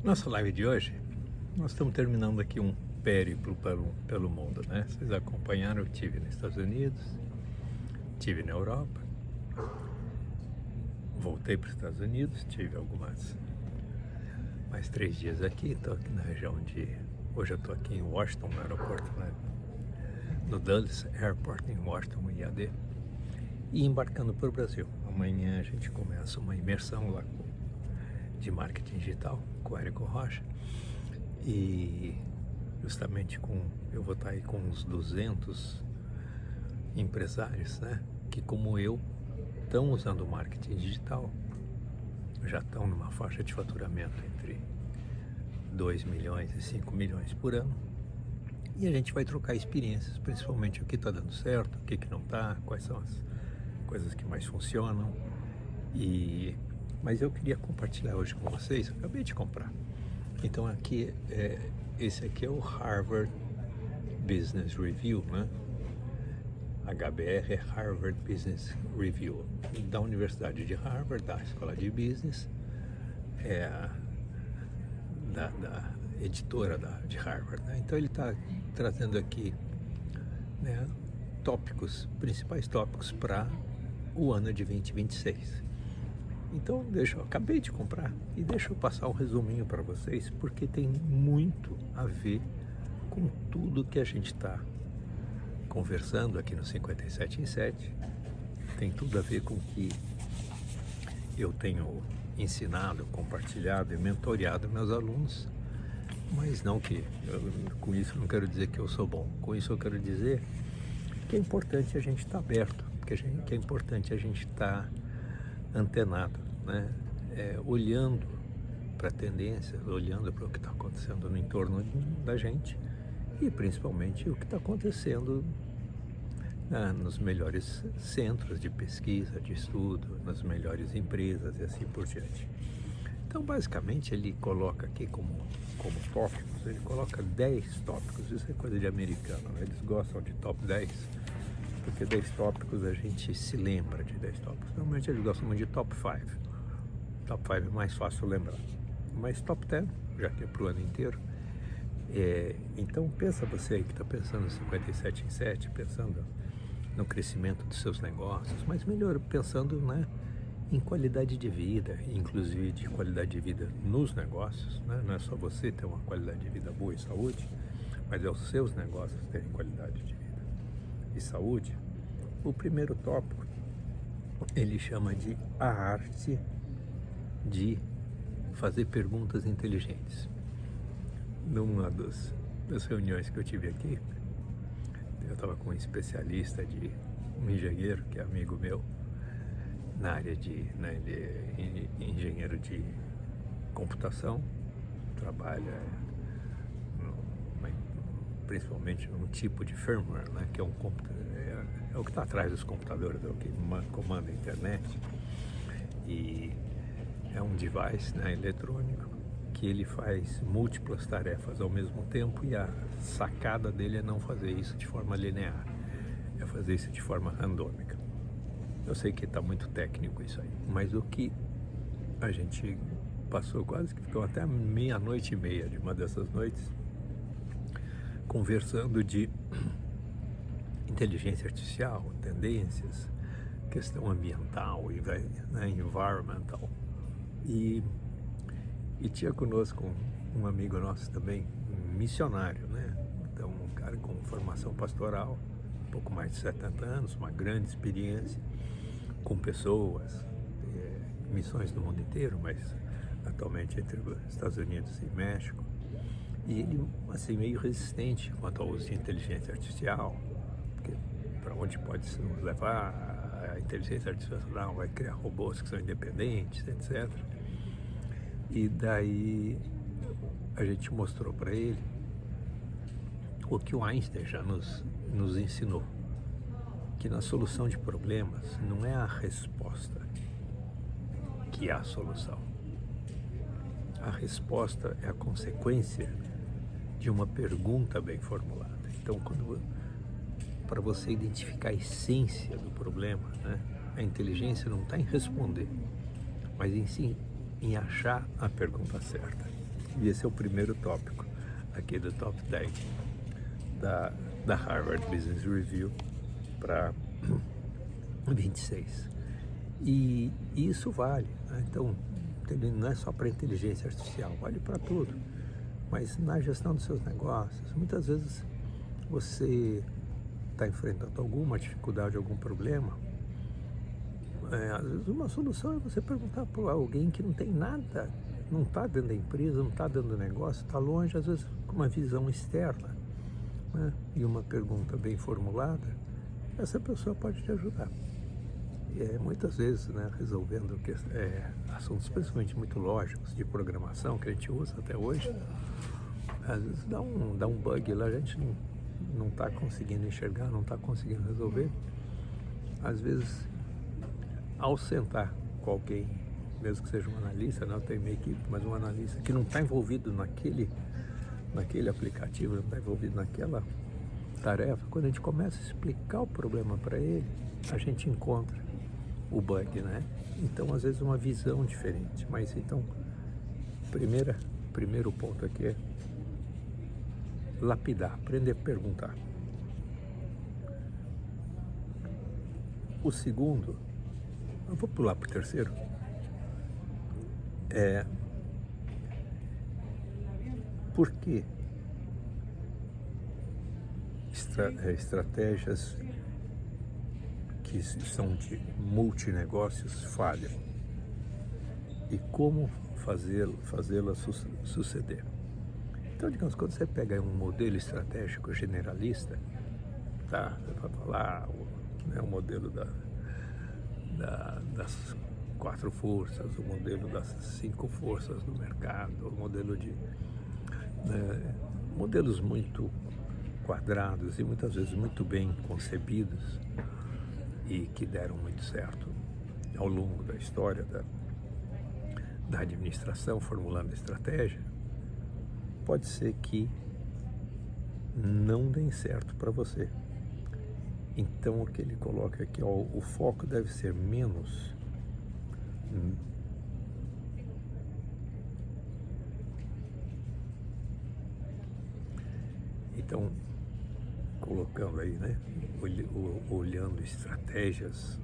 Nossa live de hoje, nós estamos terminando aqui um périplo pelo mundo, né? Vocês acompanharam, eu estive nos Estados Unidos, estive na Europa, voltei para os Estados Unidos, tive mais 3 dias aqui, estou aqui na região hoje eu estou aqui em Washington, no aeroporto, né? No Dulles Airport, em Washington, IAD, e embarcando para o Brasil. Amanhã a gente começa uma imersão lá de marketing digital com o Érico Rocha, e justamente eu vou estar aí com uns 200 empresários, né, que como eu estão usando o marketing digital, já estão numa faixa de faturamento entre 2 milhões e 5 milhões por ano, e a gente vai trocar experiências, principalmente o que está dando certo, o que não está, quais são as coisas que mais funcionam. Mas eu queria compartilhar hoje com vocês, eu acabei de comprar. Então esse aqui é o Harvard Business Review, né? HBR é Harvard Business Review, da Universidade de Harvard, da Escola de Business, da editora de Harvard, né? Então ele está trazendo aqui, né, principais tópicos para o ano de 2026. Então eu acabei de comprar e deixa eu passar um resuminho para vocês, porque tem muito a ver com tudo que a gente está conversando aqui no 57 em 7, tem tudo a ver com o que eu tenho ensinado, compartilhado e mentoreado meus alunos, mas não com isso eu não quero dizer que eu sou bom, com isso eu quero dizer que é importante a gente estar aberto, que é importante a gente estar antenado, né? Olhando para tendências, olhando para o que está acontecendo no entorno da gente e principalmente o que está acontecendo nos melhores centros de pesquisa, de estudo, nas melhores empresas e assim por diante. Então, basicamente, ele coloca aqui como tópicos, ele coloca 10 tópicos, isso é coisa de americano, né? Eles gostam de top 10, porque 10 tópicos a gente se lembra de 10 tópicos. Normalmente eles gostam muito de top 5. Top 5 é mais fácil lembrar. Mas top 10, já que é para o ano inteiro. Então pensa você aí que está pensando em 57 em 7, pensando no crescimento dos seus negócios, mas melhor, pensando, né, em qualidade de vida, inclusive de qualidade de vida nos negócios, né? Não é só você ter uma qualidade de vida boa e saúde, mas é os seus negócios terem qualidade de vida e saúde. O primeiro tópico ele chama de a arte de fazer perguntas inteligentes. Numa das reuniões que eu tive aqui, eu estava com um especialista, um engenheiro que é amigo meu, na área ele é engenheiro de computação, trabalha principalmente num tipo de firmware, né, que é o que está atrás dos computadores, é o que comanda a internet, e é um device, né, eletrônico, que ele faz múltiplas tarefas ao mesmo tempo, e a sacada dele é não fazer isso de forma linear, é fazer isso de forma randômica. Eu sei que está muito técnico isso aí, mas o que a gente passou, quase que ficou até 00:30 de uma dessas noites, conversando de inteligência artificial, tendências, questão ambiental, né, environmental. E tinha conosco um amigo nosso também, um missionário, né? Então, um cara com formação pastoral, um pouco mais de 70 anos, uma grande experiência com pessoas, missões no mundo inteiro, mas atualmente entre os Estados Unidos e México. E ele, assim, meio resistente quanto ao uso de inteligência artificial, porque para onde pode nos levar, a inteligência artificial vai criar robôs que são independentes, etc. E daí a gente mostrou para ele o que o Einstein já nos ensinou, que na solução de problemas não é a resposta que é a solução. A resposta é a consequência de uma pergunta bem formulada. Então, para você identificar a essência do problema, né, a inteligência não está em responder, mas em sim em achar a pergunta certa. devia ser o primeiro tópico aqui do top 10 da Harvard Business Review para 26. E isso vale, né? Então, não é só para inteligência artificial, vale para tudo. Mas na gestão dos seus negócios, muitas vezes você está enfrentando alguma dificuldade, algum problema. Às vezes uma solução é você perguntar para alguém que não tem nada, não está dentro da empresa, não está dentro do negócio, está longe, às vezes com uma visão externa, né? E uma pergunta bem formulada, essa pessoa pode te ajudar. Muitas vezes, né, resolvendo assuntos principalmente muito lógicos de programação que a gente usa até hoje, às vezes dá um bug lá, a gente não está conseguindo enxergar, não está conseguindo resolver. Às vezes, ao sentar com alguém, mesmo que seja um analista, não tem uma equipe, mas um analista que não está envolvido naquele aplicativo, não está envolvido naquela tarefa, quando a gente começa a explicar o problema para ele, a gente encontra o bug, né? Então, às vezes, uma visão diferente. Mas, então, primeiro ponto aqui é lapidar, aprender a perguntar. O segundo, eu vou pular para o terceiro, por que estratégias que são de multinegócios falham e como fazê-las suceder. Então, digamos, quando você pega um modelo estratégico generalista, tá? Você vai falar o modelo das 4 forças, o modelo das 5 forças do mercado, o modelo modelos muito quadrados e muitas vezes muito bem concebidos e que deram muito certo ao longo da história da administração, formulando estratégia, pode ser que não dê certo para você. Então, o que ele coloca aqui, o foco deve ser menos então, colocando aí, né, olhando estratégias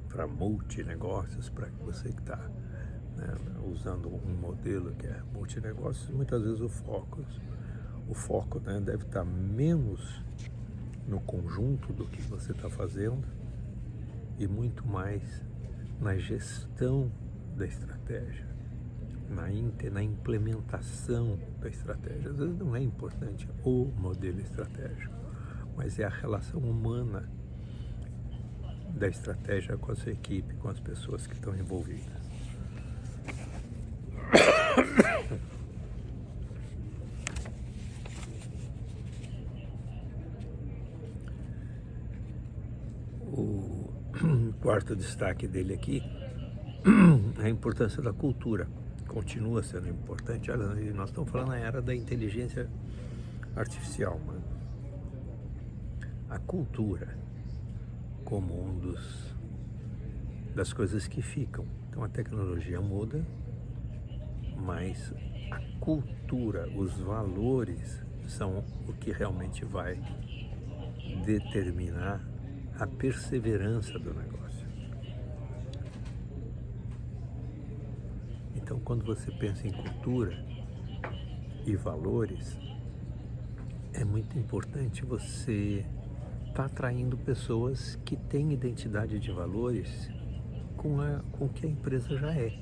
para multinegócios, para você que está, né, usando um modelo que é multinegócios, muitas vezes o foco, né, deve estar menos no conjunto do que você está fazendo e muito mais na gestão da estratégia, na implementação da estratégia. Às vezes não é importante o modelo estratégico, mas é a relação humana da estratégia com a sua equipe, com as pessoas que estão envolvidas. O quarto destaque dele aqui é a importância da cultura. Continua sendo importante. Olha, nós estamos falando na era da inteligência artificial, mas a cultura como das coisas que ficam. Então a tecnologia muda, mas a cultura, os valores são o que realmente vai determinar a perseverança do negócio. Então, quando você pensa em cultura e valores, é muito importante você estar atraindo pessoas que têm identidade de valores com o que a empresa já é,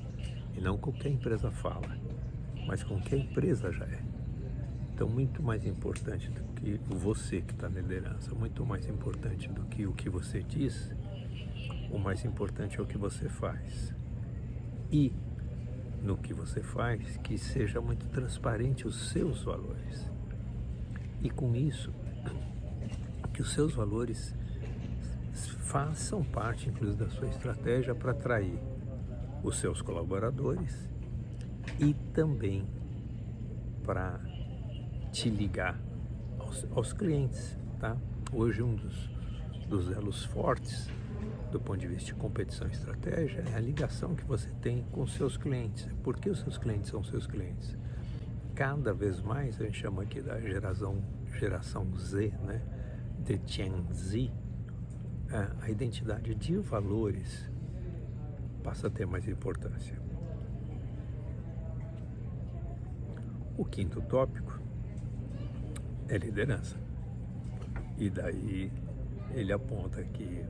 e não com o que a empresa fala, mas com o que a empresa já é. Então, muito mais importante do que você que está na liderança, muito mais importante do que o que você diz, o mais importante é o que você faz. E no que você faz, que seja muito transparente os seus valores. E com isso, que os seus valores façam parte, inclusive, da sua estratégia para atrair os seus colaboradores e também para te ligar aos clientes, tá? Hoje um dos elos fortes do ponto de vista de competição e estratégia, é a ligação que você tem com seus clientes. Por que os seus clientes são seus clientes? Cada vez mais, a gente chama aqui da geração Z, né? De Gen Z, a identidade de valores passa a ter mais importância. O quinto tópico é liderança. E daí ele aponta que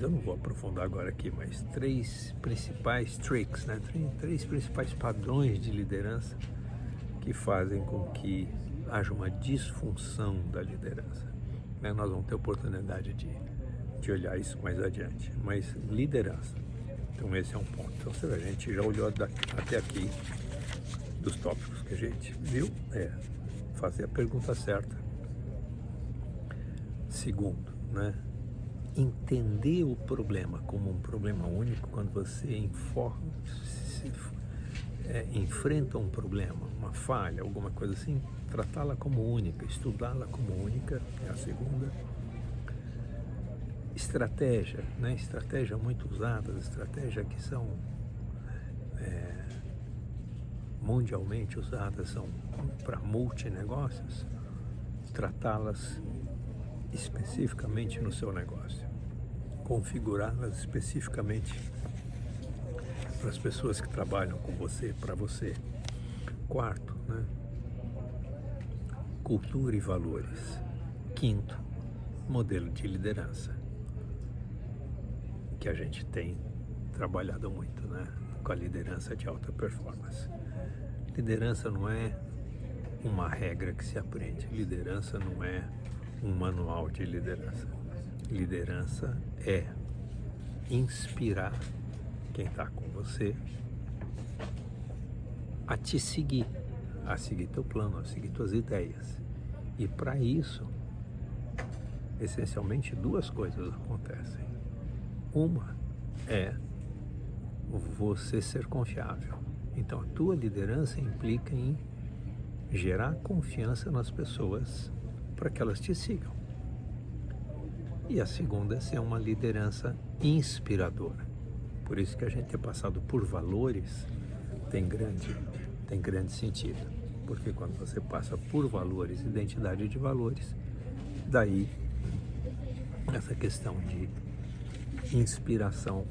eu não vou aprofundar agora aqui, mas 3 principais tricks, né? 3 principais padrões de liderança que fazem com que haja uma disfunção da liderança. Né? Nós vamos ter oportunidade de olhar isso mais adiante, mas liderança. Então esse é um ponto. Então se a gente já olhou até aqui dos tópicos que a gente viu, fazer a pergunta certa. Segundo, né? Entender o problema como um problema único. Quando você enfrenta um problema, uma falha, alguma coisa assim, tratá-la como única, estudá-la como única, é a segunda. Estratégia, né? Estratégia muito usada, estratégia que são mundialmente usadas, são para multinegócios, tratá-las especificamente no seu negócio, configurá-las especificamente para as pessoas que trabalham com você, para você. Quarto, né? Cultura e valores. Quinto, modelo de liderança, que a gente tem trabalhado muito, né? Com a liderança de alta performance. Liderança não é uma regra que se aprende, liderança não é um manual de liderança. Liderança é inspirar quem está com você a te seguir, a seguir teu plano, a seguir tuas ideias. E para isso, essencialmente 2 coisas acontecem. Uma é você ser confiável. Então a tua liderança implica em gerar confiança nas pessoas para que elas te sigam. E a segunda é ser uma liderança inspiradora. Por isso que a gente ter passado por valores tem grande sentido. Porque quando você passa por valores, identidade de valores, daí essa questão de inspiração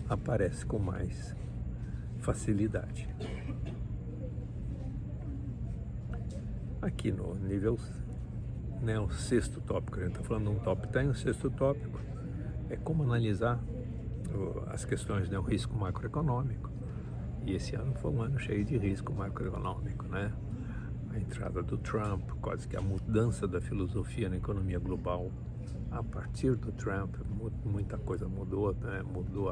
aparece com mais facilidade. Aqui no nível, né, o 6º tópico, a gente está falando de um tópico, tem o 6º tópico, é como analisar as questões, né, o risco macroeconômico. E esse ano foi um ano cheio de risco macroeconômico, né? A entrada do Trump, quase que a mudança da filosofia na economia global. A partir do Trump, muita coisa mudou, né? Mudou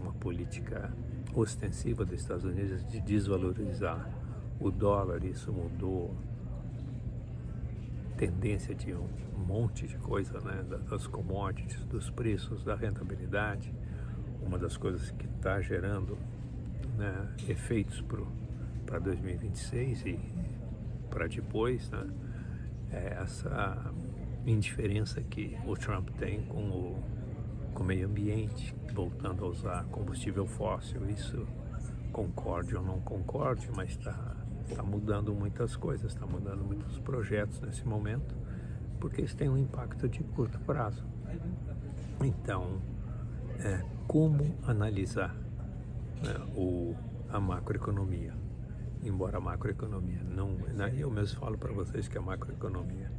uma política ostensiva dos Estados Unidos de desvalorizar o dólar. Isso mudou tendência de um monte de coisa, né? Das commodities, dos preços, da rentabilidade. Uma das coisas que está gerando, né, efeitos para 2026 e para depois, né, é essa indiferença que o Trump tem com o meio ambiente, voltando a usar combustível fóssil. Isso, concorde ou não concorde, mas está mudando muitas coisas, está mudando muitos projetos nesse momento, porque isso tem um impacto de curto prazo. Então, como analisar, né, a macroeconomia, embora a macroeconomia não, né, eu mesmo falo para vocês que a macroeconomia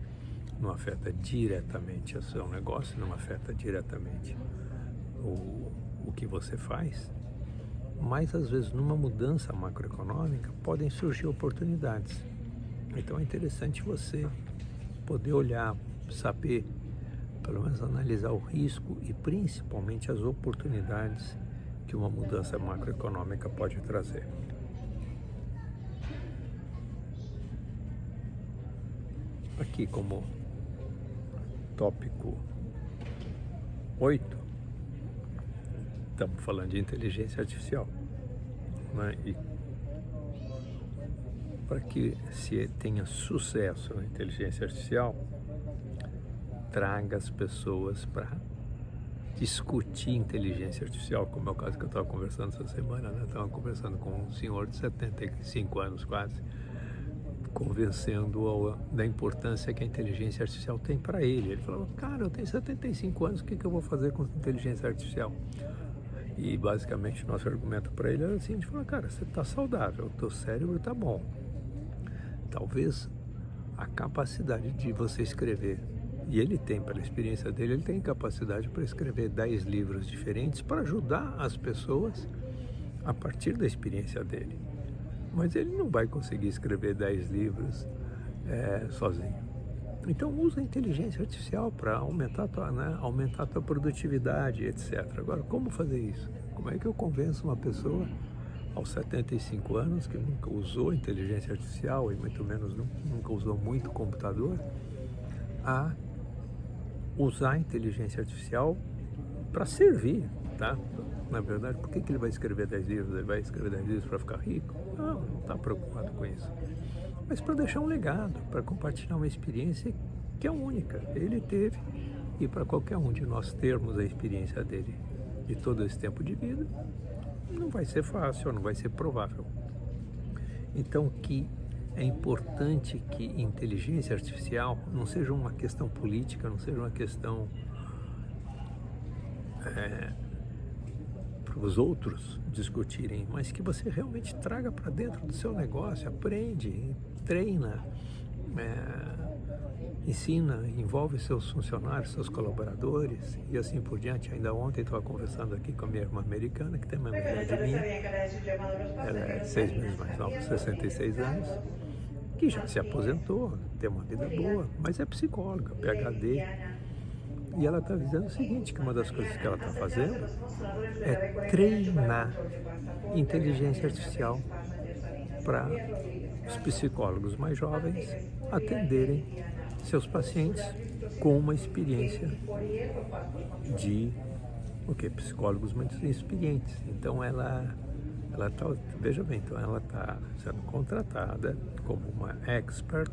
não afeta diretamente o seu negócio, não afeta diretamente o que você faz, mas às vezes numa mudança macroeconômica podem surgir oportunidades. Então é interessante você poder olhar, saber, pelo menos analisar o risco e principalmente as oportunidades que uma mudança macroeconômica pode trazer. Aqui como tópico 8, estamos falando de inteligência artificial, né? E para que se tenha sucesso na inteligência artificial, traga as pessoas para discutir inteligência artificial, como é o caso que eu estava conversando essa semana, né? Estava conversando com um senhor de 75 anos quase, convencendo da importância que a inteligência artificial tem para ele. Ele falou, cara, eu tenho 75 anos, o que eu vou fazer com inteligência artificial? E basicamente nosso argumento para ele era assim, a gente falou, cara, você está saudável, o teu cérebro está bom. Talvez a capacidade de você escrever, e ele tem, pela experiência dele, ele tem capacidade para escrever 10 livros diferentes para ajudar as pessoas a partir da experiência dele. Mas ele não vai conseguir escrever 10 livros sozinho. Então usa a inteligência artificial para aumentar a tua produtividade, etc. Agora, como fazer isso? Como é que eu convenço uma pessoa aos 75 anos, que nunca usou inteligência artificial e muito menos nunca usou muito computador, a usar a inteligência artificial para servir, tá? Na verdade, por que ele vai escrever 10 livros? Ele vai escrever 10 livros para ficar rico? Não está preocupado com isso. Mas para deixar um legado, para compartilhar uma experiência que é única. Ele teve, e para qualquer um de nós termos a experiência dele de todo esse tempo de vida, não vai ser fácil, não vai ser provável. Então, que é importante que inteligência artificial não seja uma questão política, não seja uma questão para os outros discutirem, mas que você realmente traga para dentro do seu negócio, aprende, treina, ensina, envolve seus funcionários, seus colaboradores e assim por diante. Ainda ontem estava conversando aqui com a minha irmã americana, que tem uma idade minha, ela é 6 meses mais nova, 66 anos, que já se aposentou, tem uma vida boa, mas é psicóloga, PhD. E ela está dizendo o seguinte, que uma das coisas que ela está fazendo é treinar inteligência artificial para os psicólogos mais jovens atenderem seus pacientes com uma experiência de psicólogos muito experientes. Então ela tá, veja bem, então ela está sendo contratada como uma expert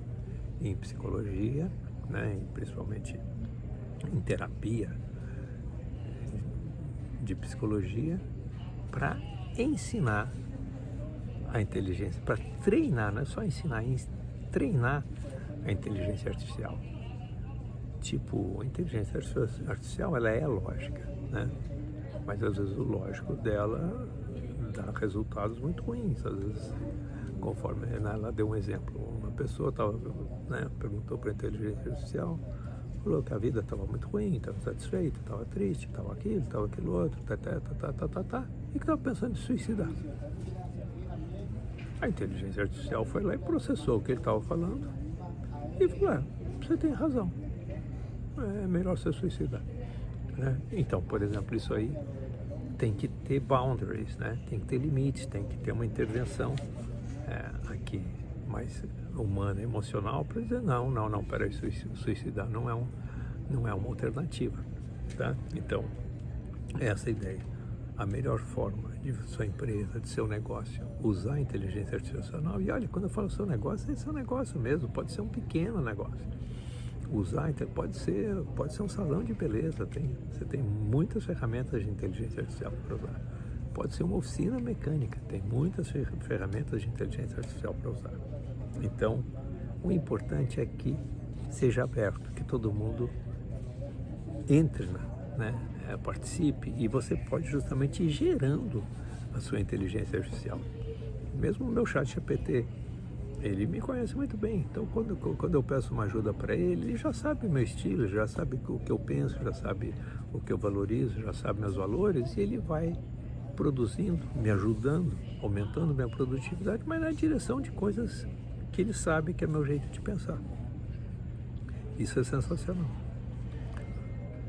em psicologia, né, principalmente em terapia de psicologia, para ensinar a inteligência, para treinar, não é só ensinar, treinar a inteligência artificial. Tipo, a inteligência artificial, ela é lógica, né? Mas às vezes o lógico dela dá resultados muito ruins. Às vezes, conforme ela deu um exemplo, uma pessoa perguntou para a inteligência artificial, falou que a vida estava muito ruim, estava satisfeita, estava triste, estava aquilo outro, e que estava pensando em suicidar. A inteligência artificial foi lá e processou o que ele estava falando e falou, você tem razão, é melhor você suicidar, né? Então, por exemplo, isso aí tem que ter boundaries, né? Tem que ter limites, tem que ter uma intervenção aqui mais humana, emocional, para dizer não, peraí, suicidar não é uma alternativa, tá? Então, essa é a ideia. A melhor forma de sua empresa, de seu negócio, usar a inteligência artificial, e olha, quando eu falo seu negócio, é seu negócio mesmo, pode ser um pequeno negócio. Usar, pode ser um salão de beleza, você tem muitas ferramentas de inteligência artificial para usar. Pode ser uma oficina mecânica, tem muitas ferramentas de inteligência artificial para usar. Então, o importante é que seja aberto, que todo mundo entre, participe, e você pode justamente ir gerando a sua inteligência artificial. Mesmo o meu chat GPT, ele me conhece muito bem, então quando eu peço uma ajuda para ele já sabe o meu estilo, já sabe o que eu penso, já sabe o que eu valorizo, já sabe meus valores, e ele vai produzindo, me ajudando, aumentando minha produtividade, mas na direção de coisas que ele sabe que é meu jeito de pensar. Isso é sensacional.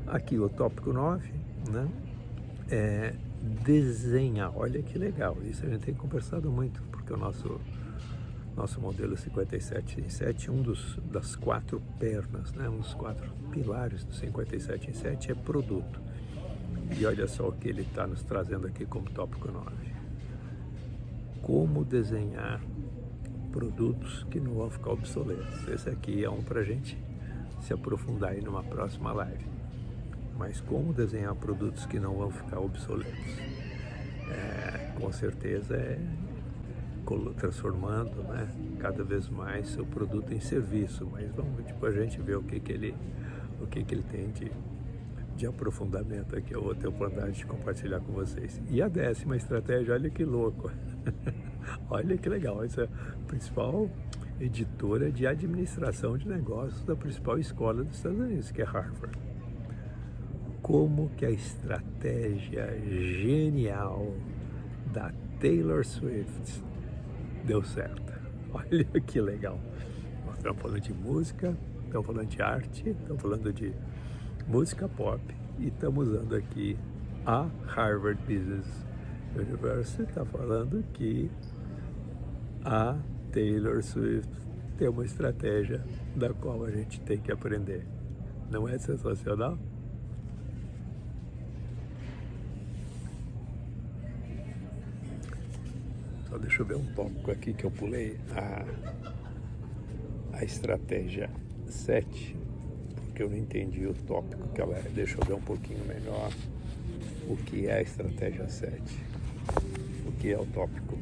Aqui o tópico 9, né, é desenhar. Olha que legal, isso a gente tem conversado muito, porque o nosso modelo 57 em 7, das 4 pernas, né, um dos 4 pilares do 57 em 7 é produto. E olha só o que ele está nos trazendo aqui como tópico 9. Como desenhar produtos que não vão ficar obsoletos. Esse aqui é um para a gente se aprofundar aí numa próxima live. Mas como desenhar produtos que não vão ficar obsoletos? Com certeza transformando, né, cada vez mais seu produto em serviço, mas vamos depois a gente ver o que ele tem de aprofundamento aqui. Eu vou ter a oportunidade de compartilhar com vocês. E a 10ª estratégia, olha que louco, olha que legal, essa é a principal editora de administração de negócios da principal escola dos Estados Unidos, que é Harvard. Como que a estratégia genial da Taylor Swift deu certo. Olha que legal. Nós estamos falando de música, estamos falando de arte, estamos falando de música pop e estamos usando aqui a Harvard Business University. Está falando que a Taylor Swift tem uma estratégia da qual a gente tem que aprender. Não é sensacional? Só deixa eu ver um tópico aqui que eu pulei, a estratégia 7, porque eu não entendi o tópico que ela é. Deixa eu ver um pouquinho melhor o que é a estratégia 7, o que é o tópico.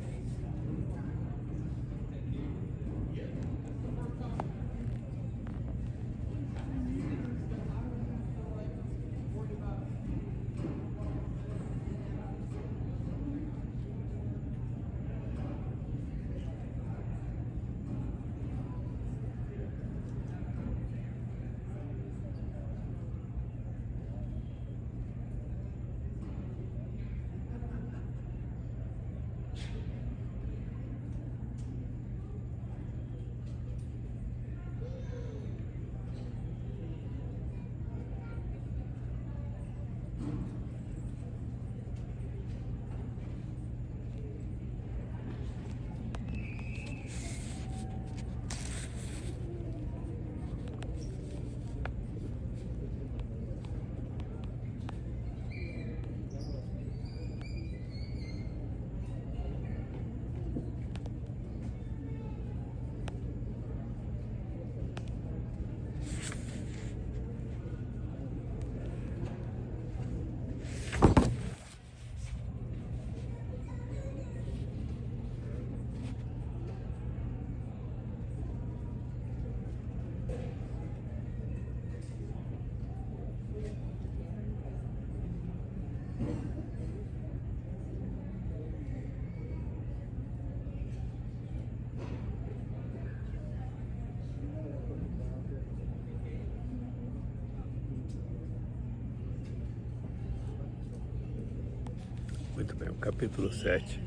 Muito bem, o capítulo 7,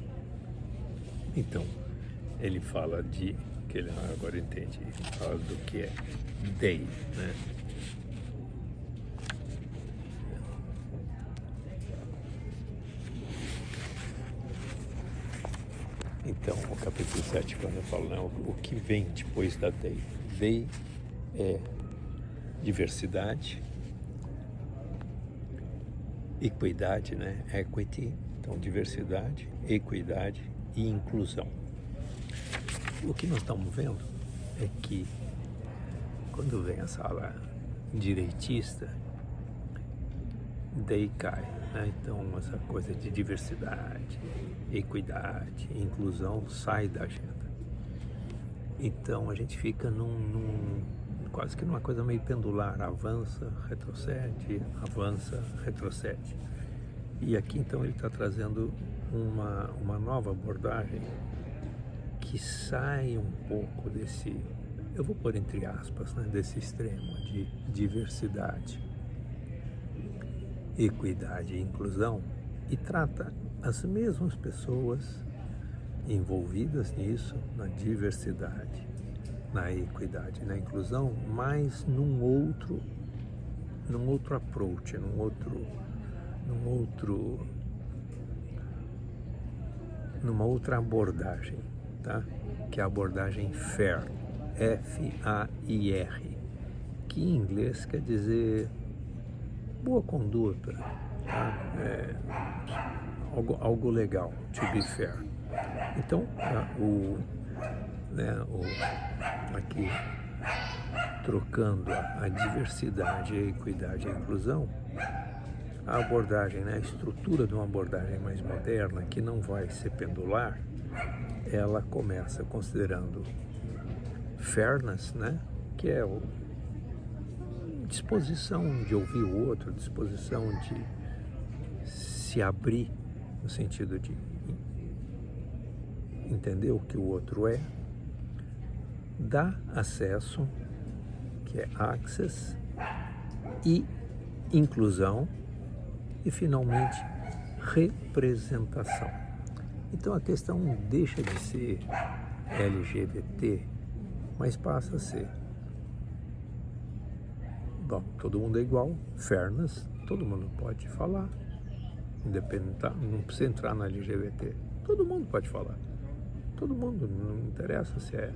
então, ele fala de, que ele agora entende, ele fala do que é day, né? Então, o capítulo 7, quando eu falo, né, o que vem depois da day. Day é diversidade, equidade, né? Equity. Então, diversidade, equidade e inclusão. O que nós estamos vendo é que quando vem essa ala direitista, daí cai, né? Então, essa coisa de diversidade, equidade, inclusão sai da agenda. Então, a gente fica quase que numa coisa meio pendular, avança, retrocede. E aqui então ele está trazendo uma nova abordagem que sai um pouco desse, eu vou pôr entre aspas, né, desse extremo de diversidade, equidade e inclusão, e trata as mesmas pessoas envolvidas nisso, na diversidade, na equidade, na inclusão, mas numa outra abordagem, tá? Que é a abordagem FAIR, F-A-I-R, que em inglês quer dizer boa conduta, tá? Algo legal, to be fair. Então, aqui trocando a diversidade, a equidade e a inclusão, a abordagem, né, a estrutura de uma abordagem mais moderna, que não vai ser pendular, ela começa considerando fairness, né, que é a disposição de ouvir o outro, disposição de se abrir no sentido de entender o que o outro é, dar acesso, que é access, e inclusão, e finalmente representação. Então a questão deixa de ser LGBT, mas passa a ser, bom, todo mundo é igual, fairness, todo mundo pode falar, independente, não precisa entrar na LGBT, todo mundo pode falar, todo mundo, não interessa se é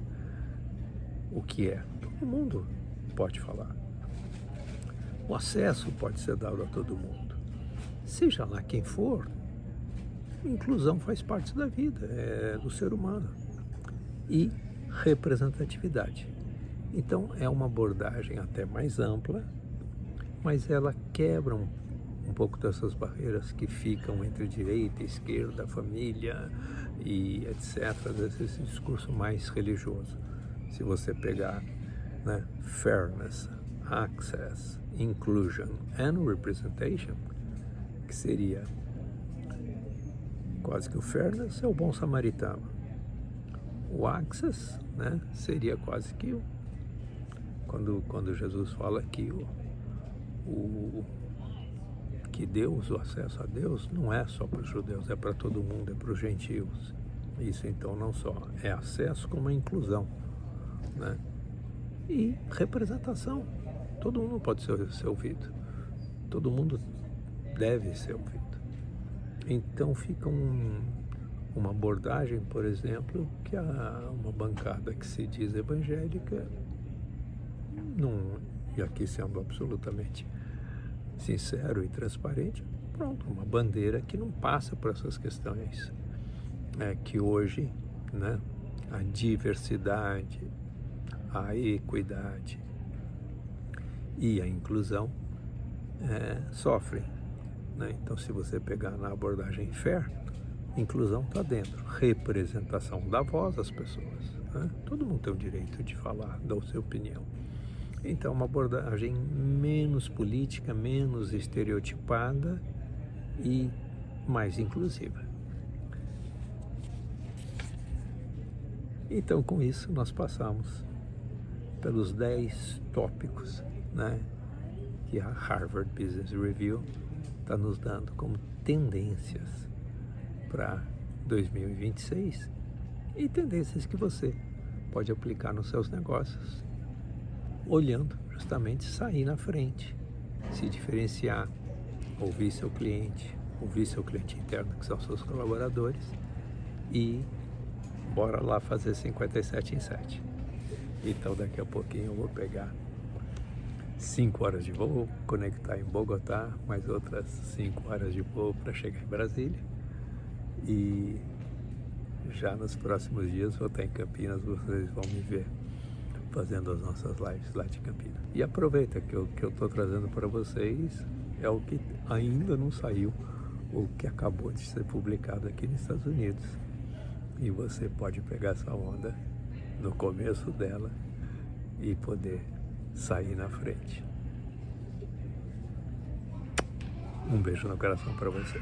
o que é, todo mundo pode falar. O acesso pode ser dado a todo mundo, seja lá quem for. Inclusão faz parte da vida, é do ser humano. E representatividade. Então é uma abordagem até mais ampla, mas ela quebra um pouco dessas barreiras que ficam entre direita, esquerda, família e etc. Desse discurso mais religioso. Se você pegar, né, fairness, access, inclusion and representation, que seria quase que o fairness é o bom samaritano. O access, né, seria quase que quando Jesus fala que que Deus, o acesso a Deus, não é só para os judeus, é para todo mundo, é para os gentios. Isso então não só é acesso, como é inclusão, né? E representação. Todo mundo pode ser ouvido. Todo mundo deve ser ouvido. Então fica uma abordagem, por exemplo, que uma bancada que se diz evangélica, não, e aqui sendo absolutamente sincero e transparente, pronto, uma bandeira que não passa por essas questões, que hoje, né, a diversidade, a equidade e a inclusão sofrem, né? Então, se você pegar na abordagem fair, inclusão está dentro, representação da voz das pessoas, né? Todo mundo tem o direito de falar, dar a sua opinião. Então, uma abordagem menos política, menos estereotipada e mais inclusiva. Então, com isso, nós passamos pelos 10 tópicos, né, que a Harvard Business Review está nos dando como tendências para 2026 e tendências que você pode aplicar nos seus negócios, olhando justamente sair na frente, se diferenciar, ouvir seu cliente interno, que são seus colaboradores, e bora lá fazer 57 em 7. Então daqui a pouquinho eu vou pegar 5 horas de voo, conectar em Bogotá, mais outras 5 horas de voo para chegar em Brasília, e já nos próximos dias vou estar em Campinas, vocês vão me ver fazendo as nossas lives lá de Campinas. E aproveita que eu estou trazendo para vocês é o que ainda não saiu, o que acabou de ser publicado aqui nos Estados Unidos. E você pode pegar essa onda no começo dela e poder sair na frente. Um beijo no coração para você.